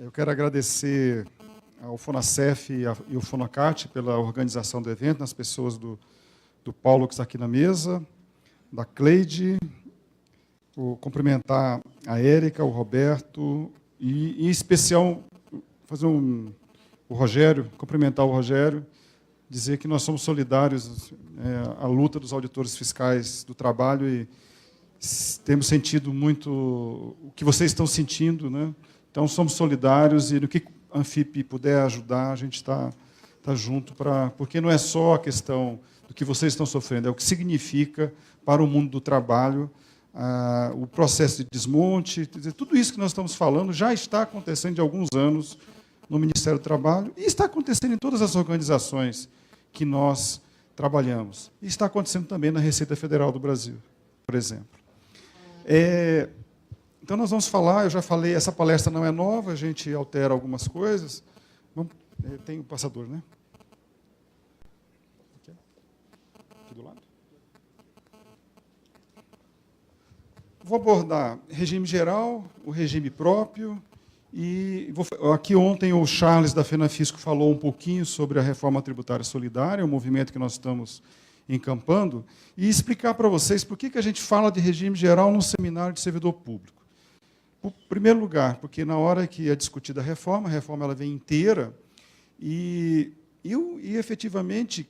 Eu quero agradecer ao Fonacef e ao Fonacat pela organização do evento, nas pessoas do Paulo, que está aqui na mesa, da Cleide, cumprimentar a Érica, o Roberto, e, em especial, o Rogério, cumprimentar o Rogério, dizer que nós somos solidários à luta dos auditores fiscais do trabalho e temos sentido muito o que vocês estão sentindo, né? Então, somos solidários e no que a Anfip puder ajudar, a gente está junto, porque não é só a questão do que vocês estão sofrendo, é o que significa para o mundo do trabalho, o processo de desmonte, tudo isso que nós estamos falando já está acontecendo de alguns anos no Ministério do Trabalho e está acontecendo em todas as organizações que nós trabalhamos. E está acontecendo também na Receita Federal do Brasil, por exemplo. Então, nós vamos falar, eu já falei, essa palestra não é nova, a gente altera algumas coisas. Tem o passador, né? Aqui do lado. Vou abordar regime geral, o regime próprio, e aqui ontem o Charles da FENAFISCO falou um pouquinho sobre a reforma tributária solidária, o movimento que nós estamos encampando, e explicar para vocês por que a gente fala de regime geral num seminário de servidor público. Em primeiro lugar, porque na hora que é discutida a reforma ela vem inteira, e efetivamente,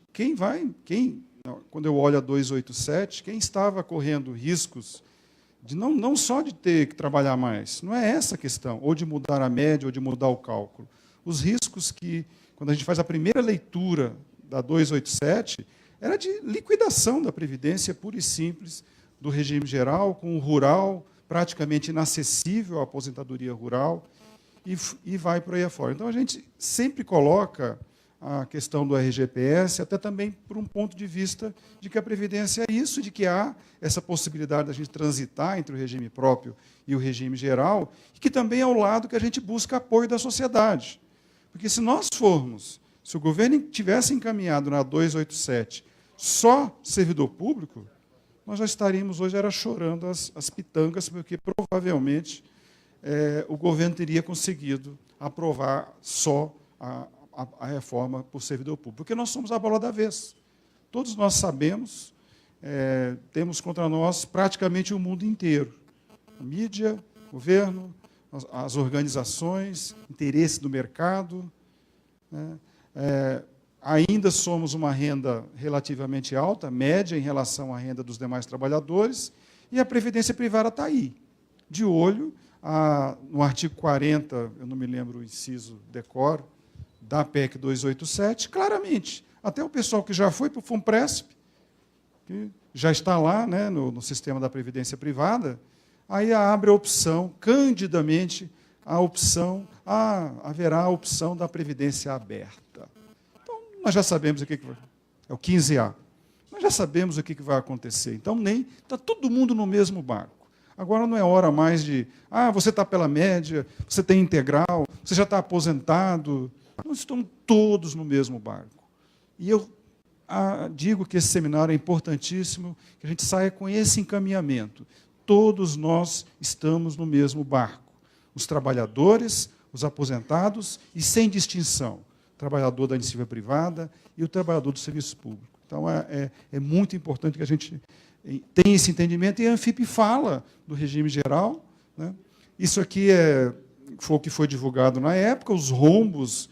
quando eu olho a 287, quem estava correndo riscos de não só de ter que trabalhar mais, não é essa a questão, ou de mudar a média, ou de mudar o cálculo. Os riscos que, quando a gente faz a primeira leitura da 287, era de liquidação da Previdência pura e simples, do regime geral, com o rural praticamente inacessível à aposentadoria rural, e vai por aí afora. Então, a gente sempre coloca a questão do RGPS, até também por um ponto de vista de que a Previdência é isso, de que há essa possibilidade da gente transitar entre o regime próprio e o regime geral, e que também é o lado que a gente busca apoio da sociedade. Porque se o governo tivesse encaminhado na 287 só servidor público, nós já estaríamos hoje chorando as pitangas, porque provavelmente o governo teria conseguido aprovar só a reforma por servidor público, porque nós somos a bola da vez. Todos nós sabemos, temos contra nós praticamente o mundo inteiro. A mídia, o governo, as organizações, interesse do mercado, né? Ainda somos uma renda relativamente alta, média em relação à renda dos demais trabalhadores, e a Previdência Privada está aí, de olho no artigo 40, eu não me lembro o inciso decoro, da PEC 287, claramente, até o pessoal que já foi para o FUNPRESP, que já está lá, né, no sistema da Previdência Privada, aí abre a opção, candidamente, haverá a opção da Previdência Aberta. Nós já sabemos o que vai... É o 15A. Nós já sabemos o que vai acontecer. Então, está todo mundo no mesmo barco. Agora não é hora mais de... você está pela média, você tem integral, você já está aposentado. Nós estamos todos no mesmo barco. E eu digo que esse seminário é importantíssimo, que a gente saia com esse encaminhamento. Todos nós estamos no mesmo barco. Os trabalhadores, os aposentados e sem distinção. Trabalhador da iniciativa privada e o trabalhador do serviço público. Então, é muito importante que a gente tenha esse entendimento, e a Anfip fala do regime geral, né? Isso aqui foi o que foi divulgado na época, os rombos,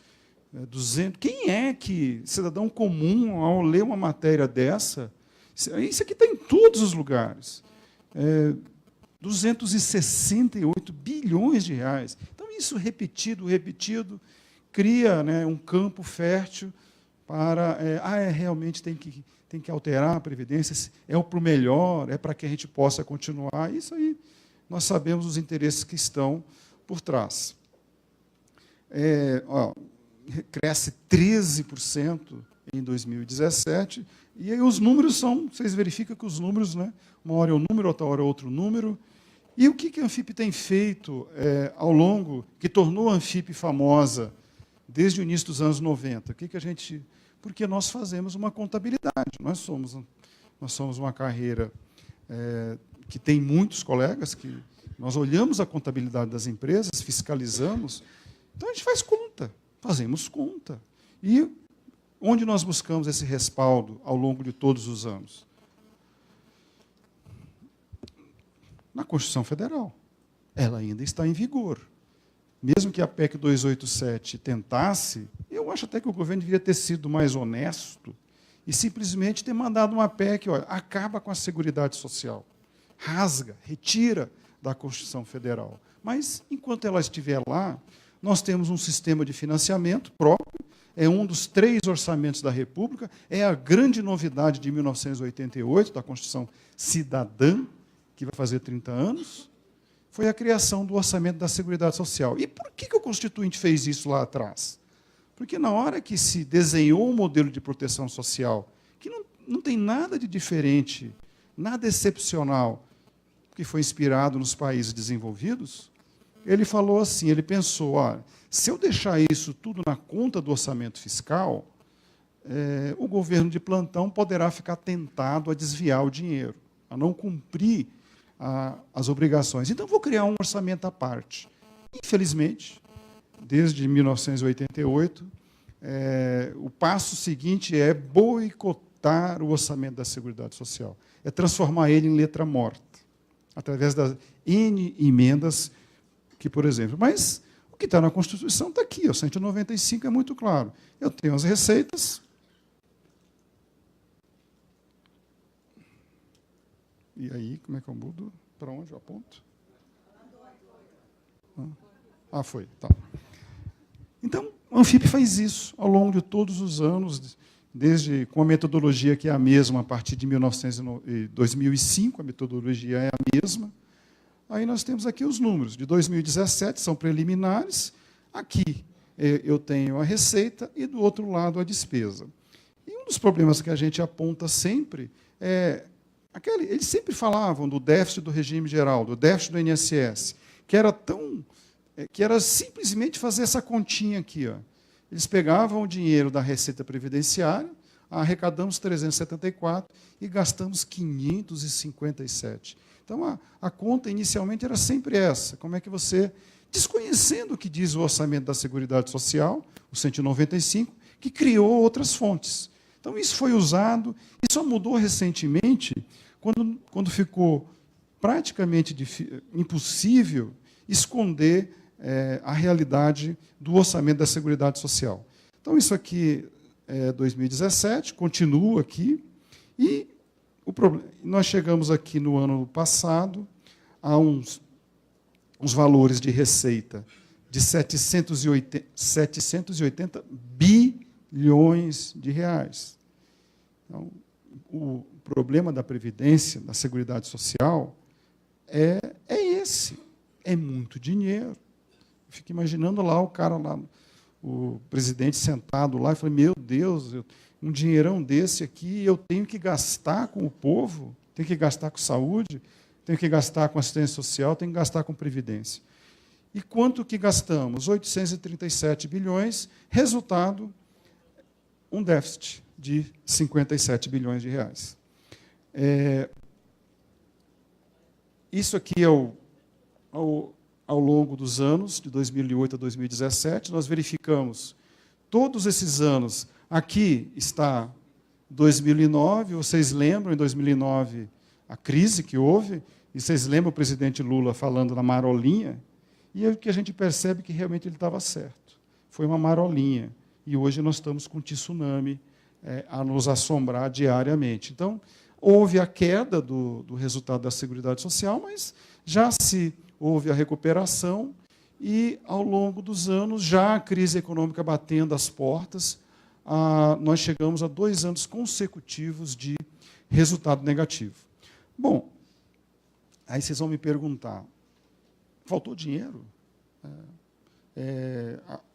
200... Quem é que, cidadão comum, ao ler uma matéria dessa, isso aqui está em todos os lugares, 268 bilhões de reais. Então, isso repetido, cria, né, um campo fértil para... realmente tem que alterar a Previdência, é para o melhor, é para que a gente possa continuar. Isso aí, nós sabemos os interesses que estão por trás. Cresce 13% em 2017, e aí os números são... Vocês verificam que os números, né, uma hora é um número, outra hora é outro número. E o que a Anfip tem feito ao longo, que tornou a Anfip famosa, desde o início dos anos 90, porque nós fazemos uma contabilidade, nós somos uma carreira que tem muitos colegas, que nós olhamos a contabilidade das empresas, fiscalizamos, Então a gente faz conta, fazemos conta. E onde nós buscamos esse respaldo ao longo de todos os anos? Na Constituição Federal. Ela ainda está em vigor. Mesmo que a PEC 287 tentasse, eu acho até que o governo deveria ter sido mais honesto e simplesmente ter mandado uma PEC, olha, acaba com a Seguridade Social, rasga, retira da Constituição Federal. Mas, enquanto ela estiver lá, nós temos um sistema de financiamento próprio, é um dos 3 orçamentos da República, é a grande novidade de 1988, da Constituição Cidadã, que vai fazer 30 anos, foi a criação do orçamento da Seguridade Social. E por que o Constituinte fez isso lá atrás? Porque na hora que se desenhou um modelo de proteção social, que não tem nada de diferente, nada excepcional, que foi inspirado nos países desenvolvidos, ele falou assim, ele pensou, olha, se eu deixar isso tudo na conta do orçamento fiscal, o governo de plantão poderá ficar tentado a desviar o dinheiro, a não cumprir as obrigações. Então, vou criar um orçamento à parte. Infelizmente, desde 1988, o passo seguinte é boicotar o orçamento da Seguridade Social. É transformar ele em letra morta, através das N emendas que, por exemplo... Mas o que está na Constituição está aqui, o 195 é muito claro. Eu tenho as receitas... E aí, como é que eu mudo? Para onde eu aponto? Foi. Tá. Então, a Anfip faz isso ao longo de todos os anos, desde com a metodologia que é a mesma a partir de 2005, a metodologia é a mesma. Aí nós temos aqui os números. De 2017 são preliminares. Aqui eu tenho a receita e, do outro lado, a despesa. E um dos problemas que a gente aponta sempre é... Eles sempre falavam do déficit do regime geral, do déficit do INSS, que era simplesmente fazer essa continha aqui. Ó. Eles pegavam o dinheiro da Receita Previdenciária, arrecadamos 374 e gastamos 557. Então, a conta inicialmente era sempre essa. Como é que você, desconhecendo o que diz o orçamento da Seguridade Social, o 195, que criou outras fontes. Então, isso foi usado, e só mudou recentemente, quando ficou praticamente impossível esconder a realidade do orçamento da Seguridade Social. Então, isso aqui é 2017, continua aqui, e nós chegamos aqui no ano passado a uns valores de receita de 780 bilhões de reais. Então, o problema da Previdência, da Seguridade Social, é esse. É muito dinheiro. Eu fico imaginando lá o cara, lá, o presidente sentado lá, e falei, meu Deus, um dinheirão desse aqui, eu tenho que gastar com o povo, tenho que gastar com saúde, tenho que gastar com assistência social, tenho que gastar com previdência. E quanto que gastamos? 837 bilhões, resultado, um déficit de 57 bilhões de reais. Isso aqui ao longo dos anos, de 2008 a 2017, nós verificamos todos esses anos. Aqui está 2009, vocês lembram, em 2009, a crise que houve, e vocês lembram o presidente Lula falando na marolinha, e é o que a gente percebe que realmente ele estava certo. Foi uma marolinha. E hoje nós estamos com um tsunami a nos assombrar diariamente. Então, houve a queda do resultado da Seguridade Social, mas já houve a recuperação e, ao longo dos anos, já a crise econômica batendo as portas, nós chegamos a 2 anos consecutivos de resultado negativo. Bom, aí vocês vão me perguntar, faltou dinheiro?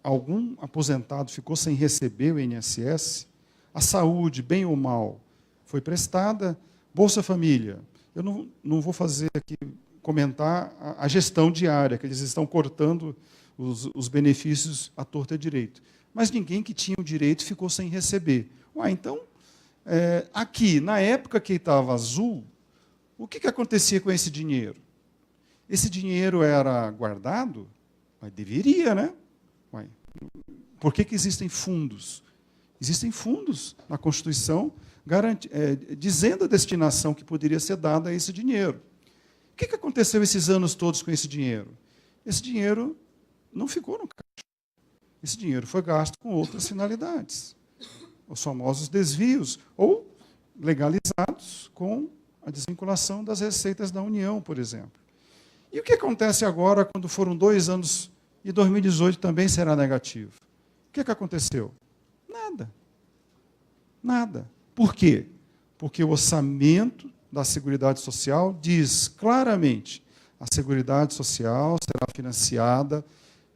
Algum aposentado ficou sem receber o INSS? A saúde, bem ou mal, foi prestada? Bolsa Família. Eu não vou fazer aqui, comentar a gestão diária, que eles estão cortando os benefícios à torta e à direito. Mas ninguém que tinha o direito ficou sem receber. Então, aqui, na época que estava azul, o que acontecia com esse dinheiro? Esse dinheiro era guardado? Mas deveria, né? Ué, por que existem fundos? Existem fundos na Constituição dizendo a destinação que poderia ser dada a esse dinheiro. O que aconteceu esses anos todos com esse dinheiro? Esse dinheiro não ficou no caixa. Esse dinheiro foi gasto com outras finalidades. Os famosos desvios, ou legalizados com a desvinculação das receitas da União, por exemplo. E o que acontece agora, quando foram 2 anos, e 2018 também será negativo? O que aconteceu? Nada. Nada. Por quê? Porque o orçamento da Seguridade Social diz claramente: a Seguridade Social será financiada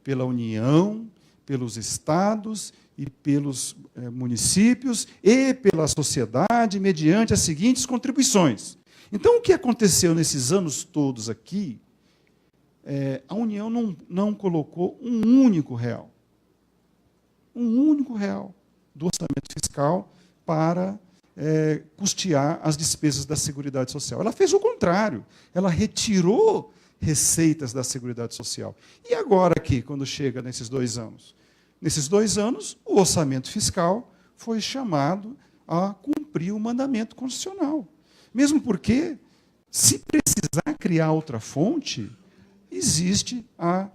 pela União, pelos estados e pelos municípios e pela sociedade, mediante as seguintes contribuições. Então, o que aconteceu nesses anos todos aqui, a União não colocou um único real do orçamento fiscal para custear as despesas da Seguridade Social. Ela fez o contrário, ela retirou receitas da Seguridade Social. E agora aqui, quando chega nesses 2 anos? Nesses 2 anos, o orçamento fiscal foi chamado a cumprir o mandamento constitucional. Mesmo porque, se precisar criar outra fonte, existe a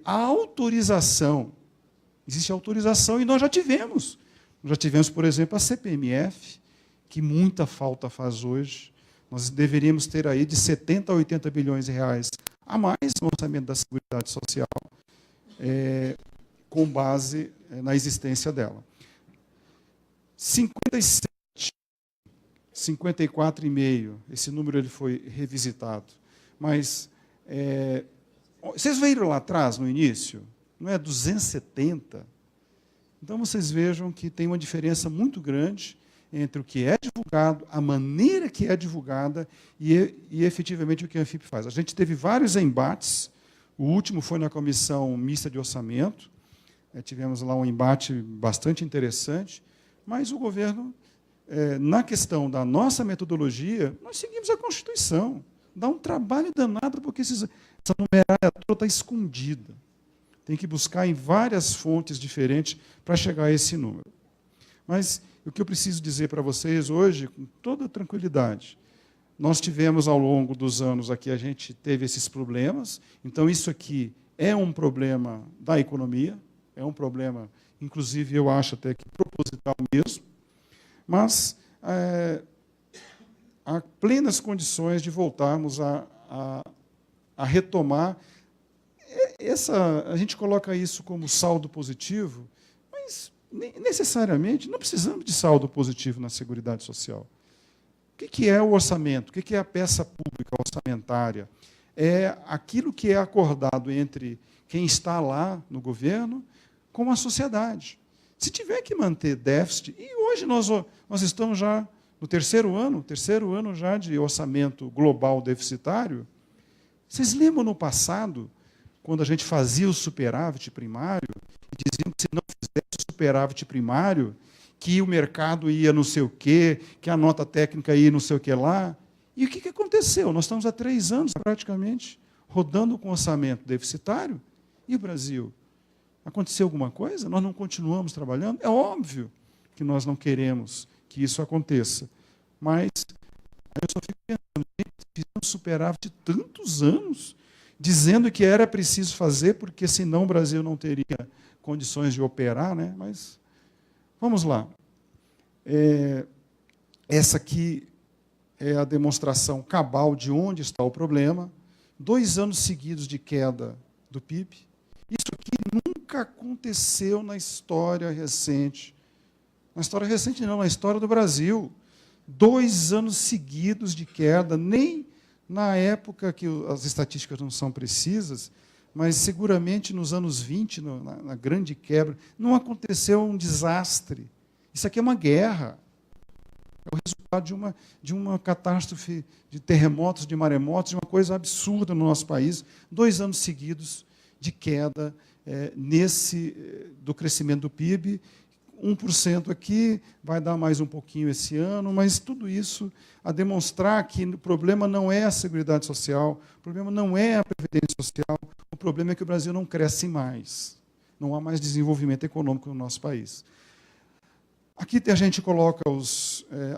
autorização. Existe a autorização e nós já tivemos. Já tivemos, por exemplo, a CPMF, que muita falta faz hoje. Nós deveríamos ter aí de 70 a 80 bilhões de reais a mais no orçamento da Seguridade Social, com base na existência dela. 57, 54,5, esse número ele foi revisitado. Mas, vocês viram lá atrás, no início, não é 270? Então, vocês vejam que tem uma diferença muito grande entre o que é divulgado, a maneira que é divulgada e efetivamente o que a Anfip faz. A gente teve vários embates, o último foi na Comissão Mista de Orçamento, tivemos lá um embate bastante interessante, mas o governo, na questão da nossa metodologia, nós seguimos a Constituição. Dá um trabalho danado, porque essa numerária toda está escondida. Tem que buscar em várias fontes diferentes para chegar a esse número. Mas o que eu preciso dizer para vocês hoje, com toda tranquilidade, nós tivemos ao longo dos anos aqui, a gente teve esses problemas, então isso aqui é um problema da economia, é um problema, inclusive eu acho até que proposital mesmo, mas há plenas condições de voltarmos a retomar. A gente coloca isso como saldo positivo, mas necessariamente não precisamos de saldo positivo na Seguridade Social. O que é o orçamento? O que é a peça pública orçamentária? É aquilo que é acordado entre quem está lá no governo com a sociedade. Se tiver que manter déficit, e hoje nós estamos já no terceiro ano já de orçamento global deficitário. Vocês lembram no passado, quando a gente fazia o superávit primário, e diziam que se não fizesse o superávit primário, que o mercado ia não sei o quê, que a nota técnica ia não sei o que lá. E o que aconteceu? Nós estamos há 3 anos, praticamente, rodando com orçamento deficitário, e o Brasil? Aconteceu alguma coisa? Nós não continuamos trabalhando? É óbvio que nós não queremos que isso aconteça. Mas eu só fico pensando, fizemos superávit tantos anos, dizendo que era preciso fazer, porque senão o Brasil não teria condições de operar, né? Mas vamos lá. Essa aqui é a demonstração cabal de onde está o problema. 2 anos seguidos de queda do PIB. Isso aqui nunca aconteceu na história recente. Na história recente não, na história do Brasil. 2 anos seguidos de queda, nem na época que as estatísticas não são precisas, mas seguramente nos anos 20, na grande quebra, não aconteceu um desastre. Isso aqui é uma guerra. É o resultado de uma catástrofe de terremotos, de maremotos, de uma coisa absurda no nosso país. 2 anos seguidos de queda do crescimento do PIB, 1% aqui, vai dar mais um pouquinho esse ano, mas tudo isso a demonstrar que o problema não é a Seguridade Social, o problema não é a Previdência Social, o problema é que o Brasil não cresce mais. Não há mais desenvolvimento econômico no nosso país. Aqui a gente coloca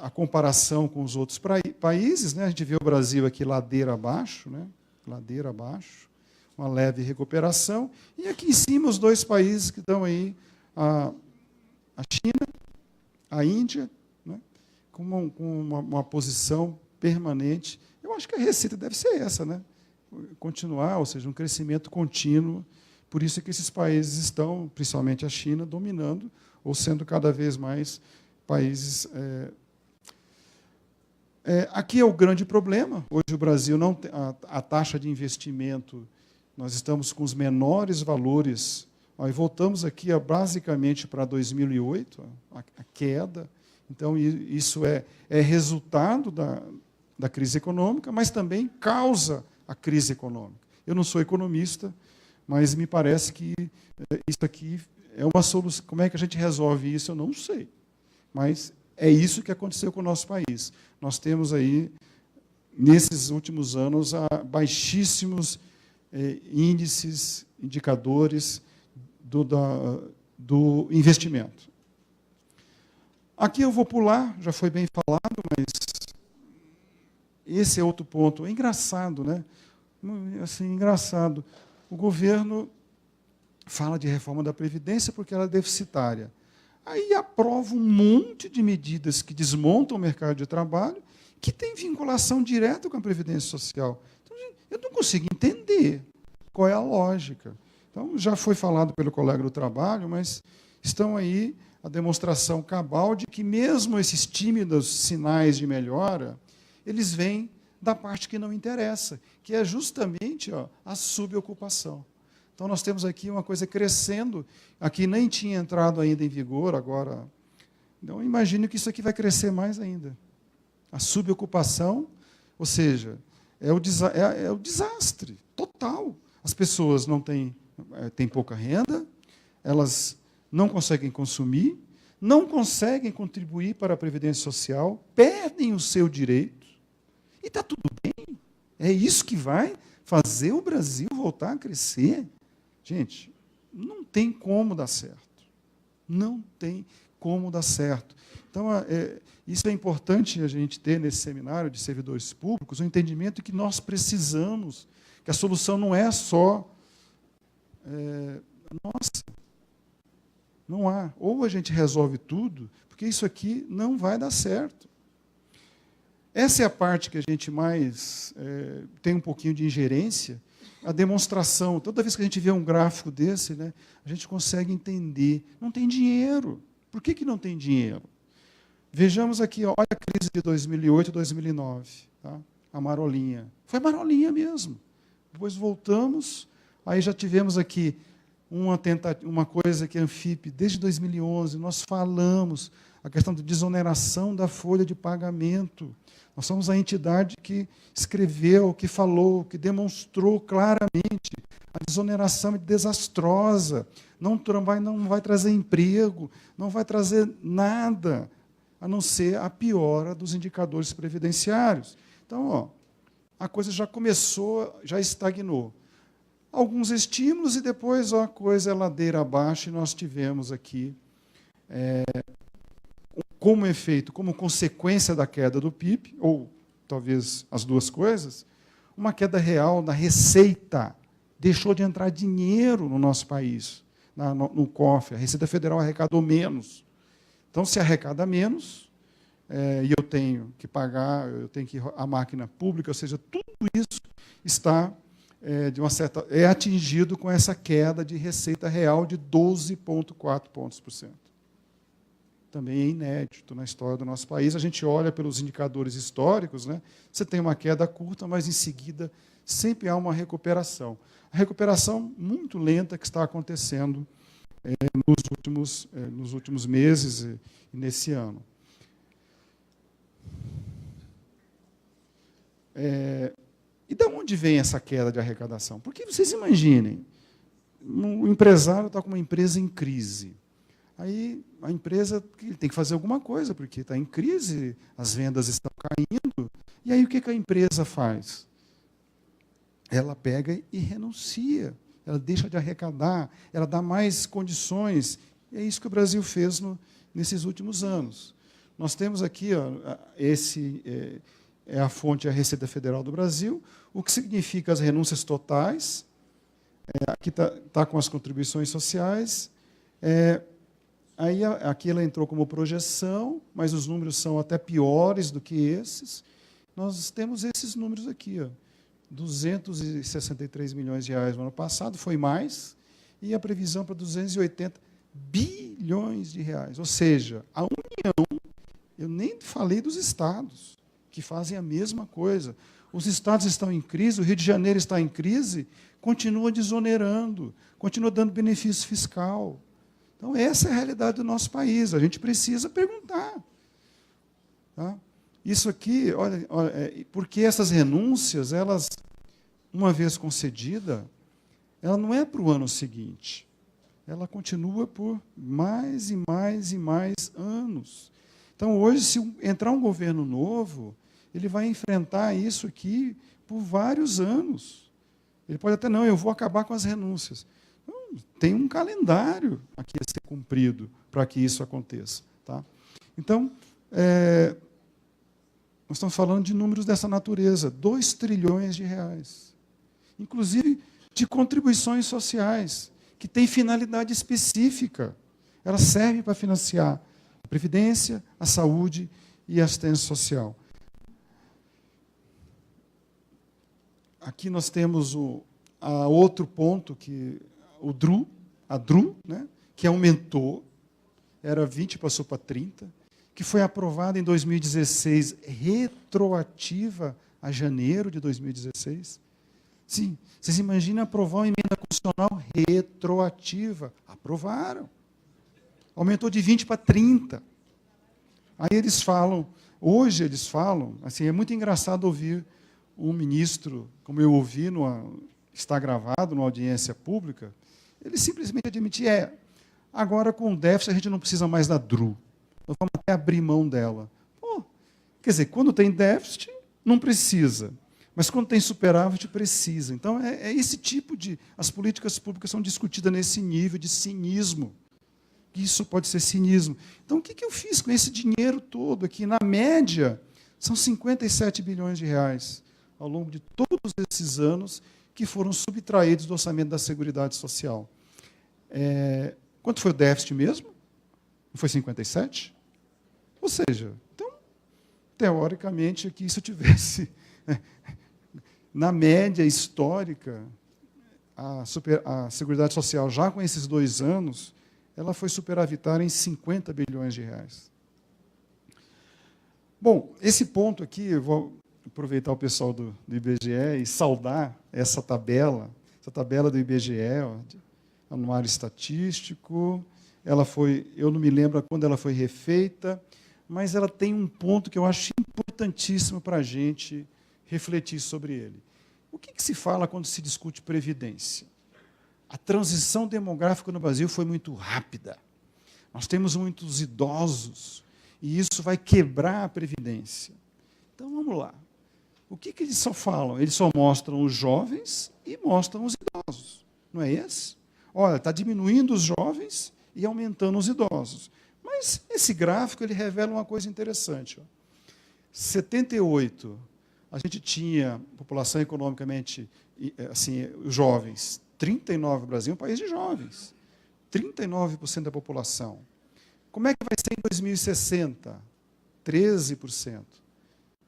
a comparação com os outros países, né? A gente vê o Brasil aqui ladeira abaixo, né? Ladeira abaixo, uma leve recuperação. E aqui em cima os dois países que estão aí, a China, a Índia, né? com uma posição permanente. Eu acho que a receita deve ser essa, né? Continuar, ou seja, um crescimento contínuo. Por isso é que esses países estão, principalmente a China, dominando ou sendo cada vez mais países. Aqui é o grande problema. Hoje o Brasil não tem a taxa de investimento, nós estamos com os menores valores. Aí voltamos aqui basicamente para 2008, a queda. Então, isso é resultado da crise econômica, mas também causa a crise econômica. Eu não sou economista, mas me parece que isso aqui é uma solução. Como é que a gente resolve isso? Eu não sei. Mas é isso que aconteceu com o nosso país. Nós temos aí, nesses últimos anos, baixíssimos índices, indicadores do investimento. Aqui eu vou pular, já foi bem falado, mas esse é outro ponto. É engraçado, né? Assim, engraçado. O governo fala de reforma da Previdência porque ela é deficitária. Aí aprova um monte de medidas que desmontam o mercado de trabalho, que tem vinculação direta com a Previdência Social. Então, eu não consigo entender qual é a lógica. Então, já foi falado pelo colega do trabalho, mas estão aí a demonstração cabal de que mesmo esses tímidos sinais de melhora, eles vêm da parte que não interessa, que é justamente a subocupação. Então, nós temos aqui uma coisa crescendo, aqui nem tinha entrado ainda em vigor, agora. Então, imagino que isso aqui vai crescer mais ainda. A subocupação, ou seja, é o desastre total. As pessoas não têm pouca renda, elas não conseguem consumir, não conseguem contribuir para a Previdência Social, perdem o seu direito, e está tudo bem. É isso que vai fazer o Brasil voltar a crescer. Gente, não tem como dar certo. Não tem como dar certo. Então, isso é importante a gente ter nesse seminário de servidores públicos, o entendimento que nós precisamos, que a solução não é só nossa. Não há. Ou a gente resolve tudo, porque isso aqui não vai dar certo. Essa é a parte que a gente mais tem um pouquinho de ingerência, a demonstração. Toda vez que a gente vê um gráfico desse, né, a gente consegue entender. Não tem dinheiro. Por que não tem dinheiro? Vejamos aqui, olha a crise de 2008 e 2009. Tá? A marolinha. Foi marolinha mesmo. Depois voltamos, aí já tivemos aqui uma coisa que a Anfip, desde 2011, nós falamos, a questão da desoneração da folha de pagamento. Nós somos a entidade que escreveu, que falou, que demonstrou claramente a desoneração é desastrosa, não vai trazer emprego, não vai trazer nada, a não ser a piora dos indicadores previdenciários. Então, a coisa já começou, já estagnou. Alguns estímulos e depois a coisa é ladeira abaixo, e nós tivemos aqui, como efeito, como consequência da queda do PIB, ou talvez as duas coisas, uma queda real da receita. Deixou de entrar dinheiro no nosso país, no cofre. A Receita Federal arrecadou menos. Então, se arrecada menos, e eu tenho que pagar, eu tenho que ir à máquina pública, ou seja, tudo isso está, é atingido com essa queda de receita real de 12,4 pontos por cento. Também é inédito na história do nosso país. A gente olha pelos indicadores históricos, né? Você tem uma queda curta, mas em seguida sempre há uma recuperação. A recuperação muito lenta que está acontecendo nos últimos meses e nesse ano. E de onde vem essa queda de arrecadação? Porque vocês imaginem, o empresário está com uma empresa em crise. Aí a empresa tem que fazer alguma coisa, porque está em crise, as vendas estão caindo. E aí o que a empresa faz? Ela pega e renuncia. ela deixa de arrecadar, ela dá mais condições. E é isso que o Brasil fez nesses últimos anos. Nós temos aqui, ó, esse é a fonte, a Receita Federal do Brasil, o que significa as renúncias totais. Aqui está com as contribuições sociais. Aí aqui ela entrou como projeção, mas os números são até piores do que esses. Nós temos esses números aqui, ó, 263 milhões de reais no ano passado, foi mais, e a previsão para 280 bilhões de reais. Ou seja, a União, eu nem falei dos estados, que fazem a mesma coisa. Os estados estão em crise, o Rio de Janeiro está em crise, continua desonerando, continua dando benefício fiscal. Então, essa é a realidade do nosso país. A gente precisa perguntar. Tá? Isso aqui, olha, porque essas renúncias, elas, uma vez concedida, ela não é para o ano seguinte. Ela continua por mais e mais e mais anos. Então, hoje, se entrar um governo novo, ele vai enfrentar isso aqui por vários anos. Ele pode até, não, eu vou acabar com as renúncias. Tem um calendário aqui a ser cumprido para que isso aconteça. Tá? Então, nós estamos falando de números dessa natureza, 2 trilhões de reais. Inclusive de contribuições sociais, que têm finalidade específica. Elas servem para financiar a previdência, a saúde e a assistência social. Aqui nós temos outro ponto que a DRU, né, que aumentou, era 20, passou para 30, que foi aprovada em 2016, retroativa a janeiro de 2016. Sim, vocês imaginam aprovar uma emenda constitucional retroativa? Aprovaram. Aumentou de 20 para 30. Aí hoje eles falam, assim, é muito engraçado ouvir um ministro, como eu ouvi, está gravado numa audiência pública, ele simplesmente admite, agora com o déficit a gente não precisa mais da DRU. Nós vamos até abrir mão dela. Quer dizer, quando tem déficit, não precisa. Mas quando tem superávit, precisa. Então, é esse tipo de... As políticas públicas são discutidas nesse nível de cinismo. Isso pode ser cinismo. Então, o que eu fiz com esse dinheiro todo aqui? Na média, são 57 bilhões de reais ao longo de todos esses anos que foram subtraídos do orçamento da Seguridade Social. Quanto foi o déficit mesmo? Não foi 57? Ou seja, então, teoricamente, aqui, se eu tivesse... Na média histórica, a Seguridade Social, já com esses 2 anos, ela foi superavitária em 50 bilhões de reais. Bom, esse ponto aqui, eu vou aproveitar o pessoal do IBGE e saudar essa tabela do IBGE, anuário estatístico. Eu não me lembro quando ela foi refeita, mas ela tem um ponto que eu acho importantíssimo para a gente refletir sobre ele. O que se fala quando se discute previdência? A transição demográfica no Brasil foi muito rápida. Nós temos muitos idosos, e isso vai quebrar a previdência. Então, vamos lá. O que eles só falam? Eles só mostram os jovens e mostram os idosos. Não é esse? Olha, está diminuindo os jovens e aumentando os idosos. Mas esse gráfico ele revela uma coisa interessante. 78, a gente tinha população economicamente, assim, os jovens, 39%, o Brasil é um país de jovens, 39% da população. Como é que vai ser em 2060? 13%.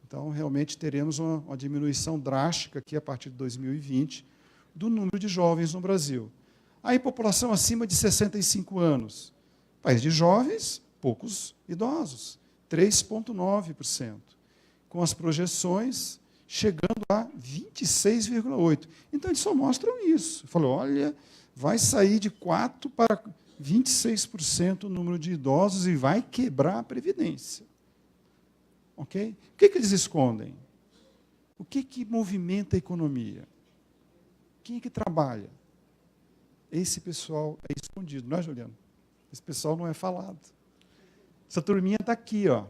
Então, realmente, teremos uma diminuição drástica aqui, a partir de 2020, do número de jovens no Brasil. Aí, população acima de 65 anos. País de jovens, poucos idosos, 3,9%. Com as projeções chegando a 26,8%. Então, eles só mostram isso. Falou, olha, vai sair de 4% para 26% o número de idosos e vai quebrar a Previdência. Ok? O que eles escondem? O que movimenta a economia? Quem é que trabalha? Esse pessoal é escondido, não é, Juliano? Esse pessoal não é falado. Essa turminha está aqui, ó.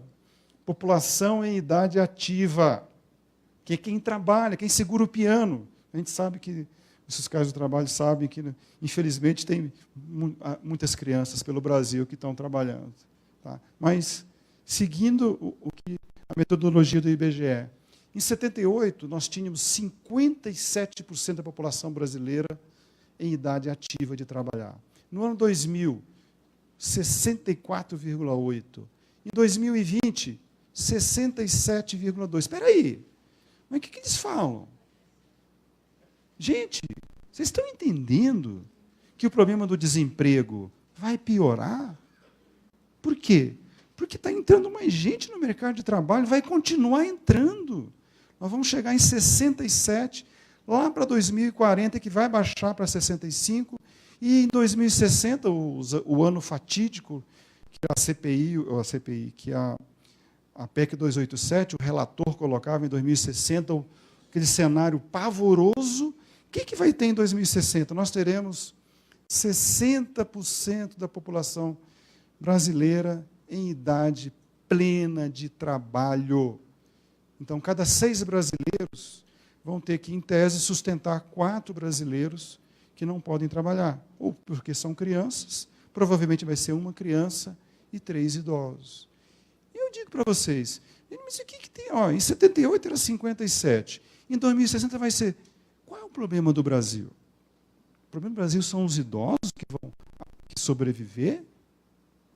População em idade ativa, que é quem trabalha, quem segura o piano. A gente sabe que os fiscais do trabalho sabem que, infelizmente, tem muitas crianças pelo Brasil que estão trabalhando. Tá? Mas, seguindo a metodologia do IBGE, em 78, nós tínhamos 57% da população brasileira em idade ativa de trabalhar. No ano 2000, 64,8%. Em 2020, 67,2%. Espera aí, mas o que eles falam? Gente, vocês estão entendendo que o problema do desemprego vai piorar? Por quê? Porque está entrando mais gente no mercado de trabalho, vai continuar entrando. Nós vamos chegar em 67%, lá para 2040, que vai baixar para 65%, e em 2060, o ano fatídico, que a CPI, que a PEC 287, o relator colocava em 2060, aquele cenário pavoroso. O que vai ter em 2060? Nós teremos 60% da população brasileira em idade plena de trabalho. Então, cada 6 brasileiros vão ter que, em tese, sustentar 4 brasileiros que não podem trabalhar, ou porque são crianças, provavelmente vai ser uma criança e 3 idosos. E eu digo para vocês, mas o que tem? Ó, em 78 era 57, em 2060 vai ser... Qual é o problema do Brasil? O problema do Brasil são os idosos que vão sobreviver?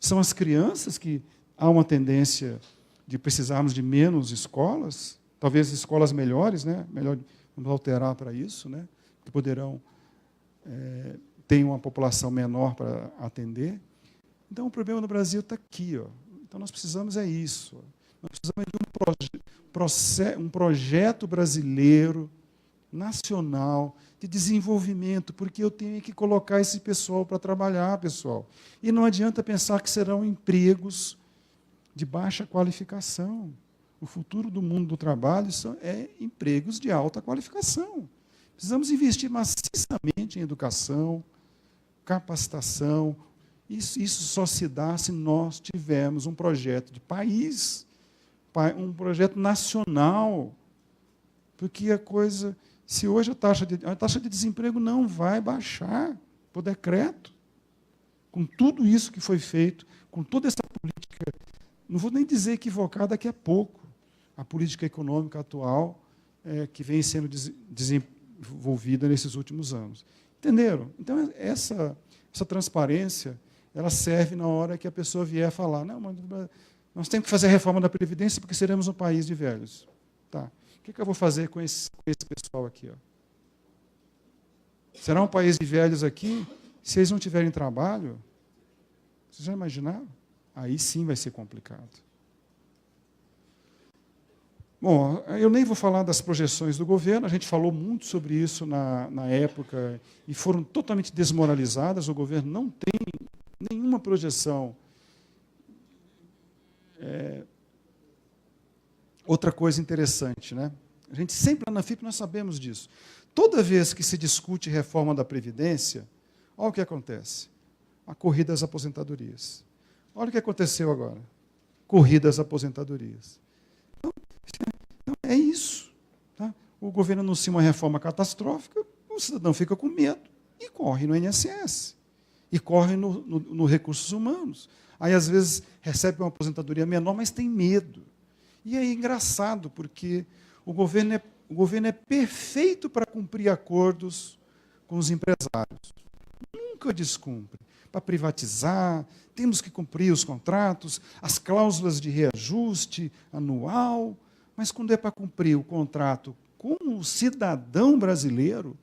São as crianças que há uma tendência de precisarmos de menos escolas, talvez escolas melhores, né? Melhor, vamos alterar para isso, né? Que poderão ter uma população menor para atender. Então, o problema no Brasil está aqui. Ó. Então, nós precisamos isso. Nós precisamos de um projeto brasileiro, nacional, de desenvolvimento, porque eu tenho que colocar esse pessoal para trabalhar, pessoal. E não adianta pensar que serão empregos de baixa qualificação. O futuro do mundo do trabalho é empregos de alta qualificação. Precisamos investir maciçamente em educação, capacitação. Isso só se dá se nós tivermos um projeto de país, um projeto nacional, porque a coisa... Se hoje a taxa de desemprego não vai baixar por decreto, com tudo isso que foi feito, com toda essa política, não vou nem dizer equivocada daqui a pouco, a política econômica atual que vem sendo desenvolvida nesses últimos anos. Entenderam? Então, essa transparência, ela serve na hora que a pessoa vier falar, não, mas nós temos que fazer a reforma da Previdência porque seremos um país de velhos. Tá. O que eu vou fazer com esse pessoal aqui? Ó? Será um país de velhos aqui? Se eles não tiverem trabalho, vocês já imaginaram? Aí sim vai ser complicado. Bom, eu nem vou falar das projeções do governo, a gente falou muito sobre isso na época, e foram totalmente desmoralizadas, o governo não tem nenhuma projeção. Outra coisa interessante, né? A gente sempre, lá na FIP, nós sabemos disso. Toda vez que se discute reforma da Previdência, olha o que acontece. A corrida às aposentadorias. Olha o que aconteceu agora. Corrida às aposentadorias. Então, é isso. Tá? O governo anuncia uma reforma catastrófica, o cidadão fica com medo e corre no INSS. E corre no recursos humanos. Aí, às vezes, recebe uma aposentadoria menor, mas tem medo. E é engraçado, porque o governo é perfeito para cumprir acordos com os empresários. Nunca descumpre. Para privatizar, temos que cumprir os contratos, as cláusulas de reajuste anual, mas quando é para cumprir o contrato com o cidadão brasileiro,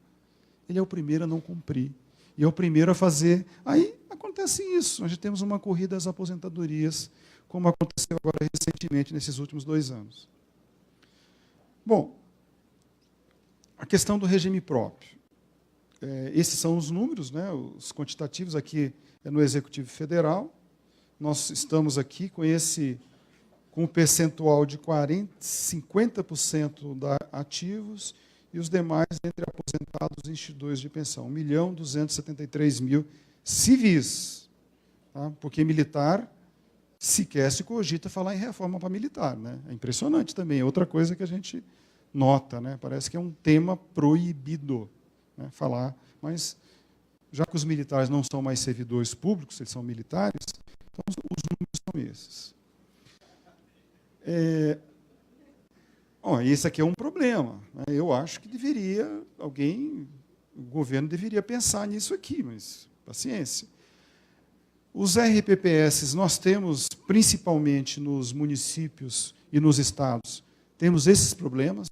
ele é o primeiro a não cumprir. E é o primeiro a fazer. Aí acontece isso. Nós temos uma corrida às aposentadorias, como aconteceu agora recentemente, nesses últimos 2 anos. Bom, a questão do regime próprio. Esses são os números, né, os quantitativos, aqui é no Executivo Federal. Nós estamos aqui com o percentual de 50% ativos e os demais entre aposentados e instituições de pensão. 1.273.000 civis. Tá? Porque militar... sequer se cogita falar em reforma para militar. Né? É impressionante também, é outra coisa que a gente nota. Né? Parece que é um tema proibido. né, falar, mas já que os militares não são mais servidores públicos, eles são militares, então os números são esses. Esse aqui é um problema, né? Eu acho que deveria, o governo deveria pensar nisso aqui, mas paciência. Os RPPS, nós temos, principalmente nos municípios e nos estados, temos esses problemas.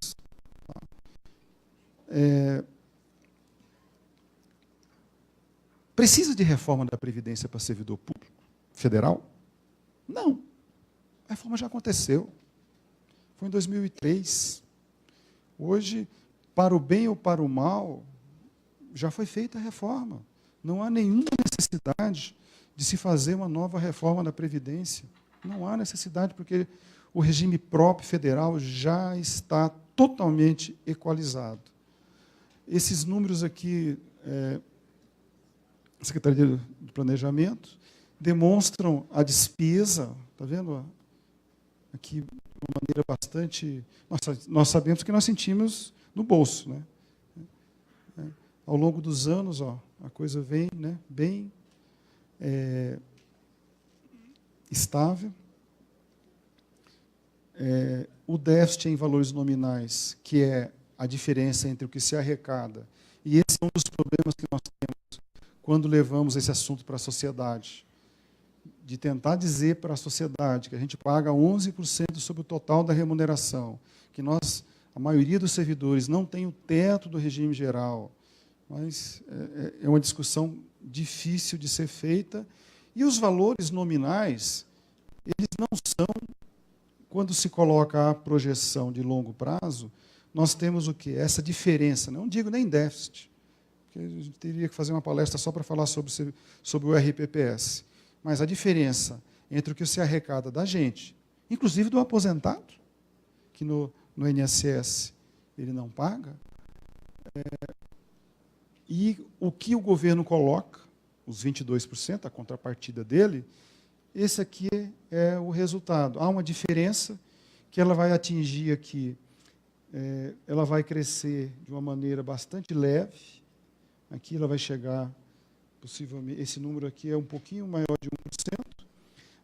Precisa de reforma da Previdência para servidor público federal? Não. A reforma já aconteceu. Foi em 2003. Hoje, para o bem ou para o mal, já foi feita a reforma. Não há nenhuma necessidade de se fazer uma nova reforma da Previdência. Não há necessidade, porque o regime próprio federal já está totalmente equalizado. Esses números aqui, Secretaria de Planejamento, demonstram a despesa, está vendo? Aqui, de uma maneira bastante... Nós sabemos que nós sentimos no bolso, né? Ao longo dos anos, a coisa vem, né, bem estável. O déficit em valores nominais, que é a diferença entre o que se arrecada, e esse é um dos problemas que nós temos quando levamos esse assunto para a sociedade, de tentar dizer para a sociedade que a gente paga 11% sobre o total da remuneração, que a maioria dos servidores não tem o teto do regime geral, mas é uma discussão difícil de ser feita, e os valores nominais, eles não são, quando se coloca a projeção de longo prazo, nós temos o quê? Essa diferença, não digo nem déficit, porque a gente teria que fazer uma palestra só para falar sobre o RPPS, mas a diferença entre o que se arrecada da gente, inclusive do aposentado, que no INSS ele não paga, e o que o governo coloca, os 22%, a contrapartida dele, esse aqui é o resultado. Há uma diferença que ela vai atingir aqui, ela vai crescer de uma maneira bastante leve, aqui ela vai chegar, possivelmente, esse número aqui é um pouquinho maior de 1%,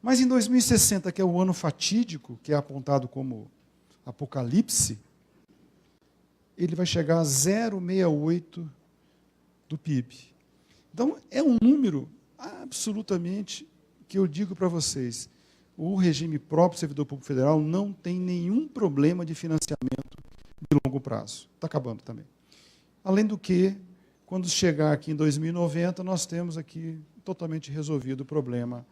mas em 2060, que é o ano fatídico, que é apontado como apocalipse, ele vai chegar a 0,68% do PIB. Então, é um número absolutamente que eu digo para vocês, o regime próprio do servidor público federal não tem nenhum problema de financiamento de longo prazo. Está acabando também. Além do que, quando chegar aqui em 2090, nós temos aqui totalmente resolvido o problema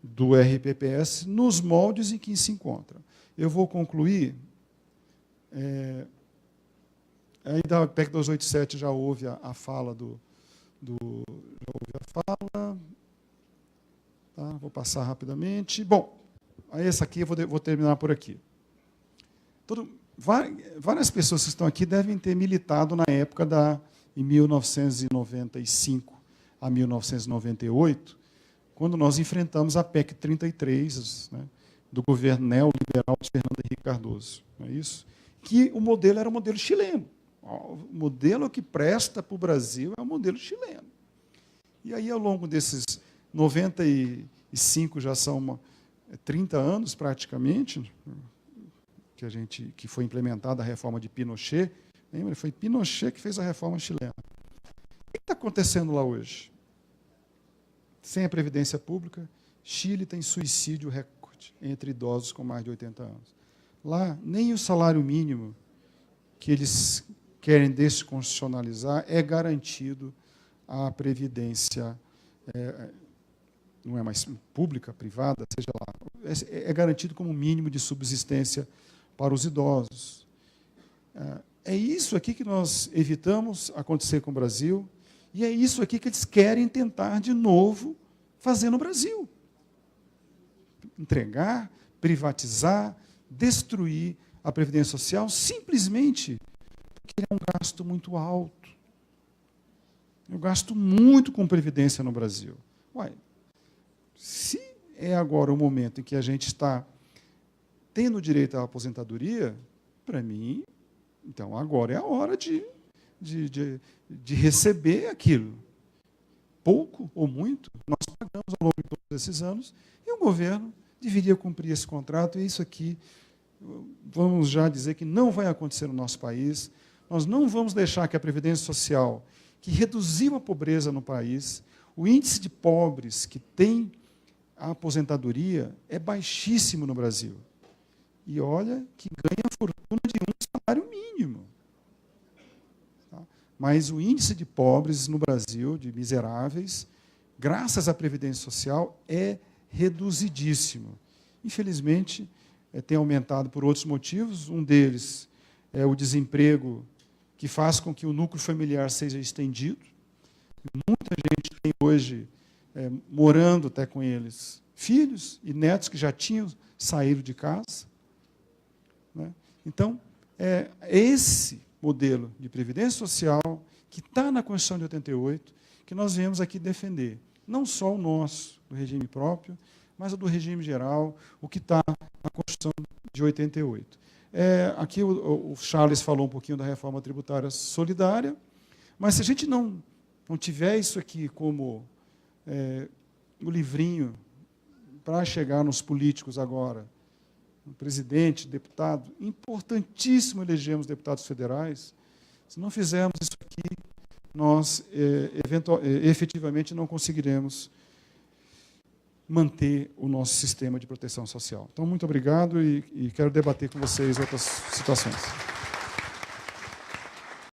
do RPPS nos moldes em que se encontra. Eu vou concluir. Aí da PEC 287 já houve a fala já houve a fala. Tá, vou passar rapidamente. Bom, aí essa aqui eu vou terminar por aqui. Várias pessoas que estão aqui devem ter militado na época em 1995 a 1998, quando nós enfrentamos a PEC 33, né, do governo neoliberal de Fernando Henrique Cardoso. Não é isso? Que o modelo era o modelo chileno. O modelo que presta para o Brasil é o modelo chileno. E aí, ao longo desses 95, já são 30 anos praticamente, que foi implementada a reforma de Pinochet. Lembra? Foi Pinochet que fez a reforma chilena. O que está acontecendo lá hoje? Sem a Previdência Pública, Chile tem suicídio recorde entre idosos com mais de 80 anos. Lá, nem o salário mínimo que eles querem desconstitucionalizar é garantido à Previdência, não é mais pública, privada, seja lá, é garantido como mínimo de subsistência para os idosos. É isso aqui que nós evitamos acontecer com o Brasil, e é isso aqui que eles querem tentar de novo fazer no Brasil. Entregar, privatizar, destruir a Previdência Social, simplesmente porque é um gasto muito alto. Eu gasto muito com Previdência no Brasil. Ué, se é agora o momento em que a gente está tendo direito à aposentadoria, para mim, então agora é a hora de de receber aquilo. Pouco ou muito, nós pagamos ao longo de todos esses anos, e o governo deveria cumprir esse contrato, e isso aqui, vamos já dizer que não vai acontecer no nosso país. Nós não vamos deixar que a Previdência Social, que reduziu a pobreza no país, o índice de pobres que tem a aposentadoria é baixíssimo no Brasil. E olha que ganha a fortuna de um salário mínimo. Tá? Mas o índice de pobres no Brasil, de miseráveis, graças à Previdência Social, é reduzidíssimo. Infelizmente, tem aumentado por outros motivos. Um deles é o desemprego, que faz com que o núcleo familiar seja estendido. Muita gente tem hoje, morando até com eles, filhos e netos que já tinham saído de casa. Né? Então, é esse modelo de previdência social que está na Constituição de 88, que nós viemos aqui defender. Não só o nosso, do regime próprio, mas o do regime geral, o que está na Constituição de 88. Aqui o Charles falou um pouquinho da reforma tributária solidária, mas se a gente não tiver isso aqui como o livrinho para chegar nos políticos agora, o presidente, deputado, importantíssimo elegermos deputados federais, se não fizermos isso aqui, nós efetivamente não conseguiremos manter o nosso sistema de proteção social. Então, muito obrigado e quero debater com vocês outras situações.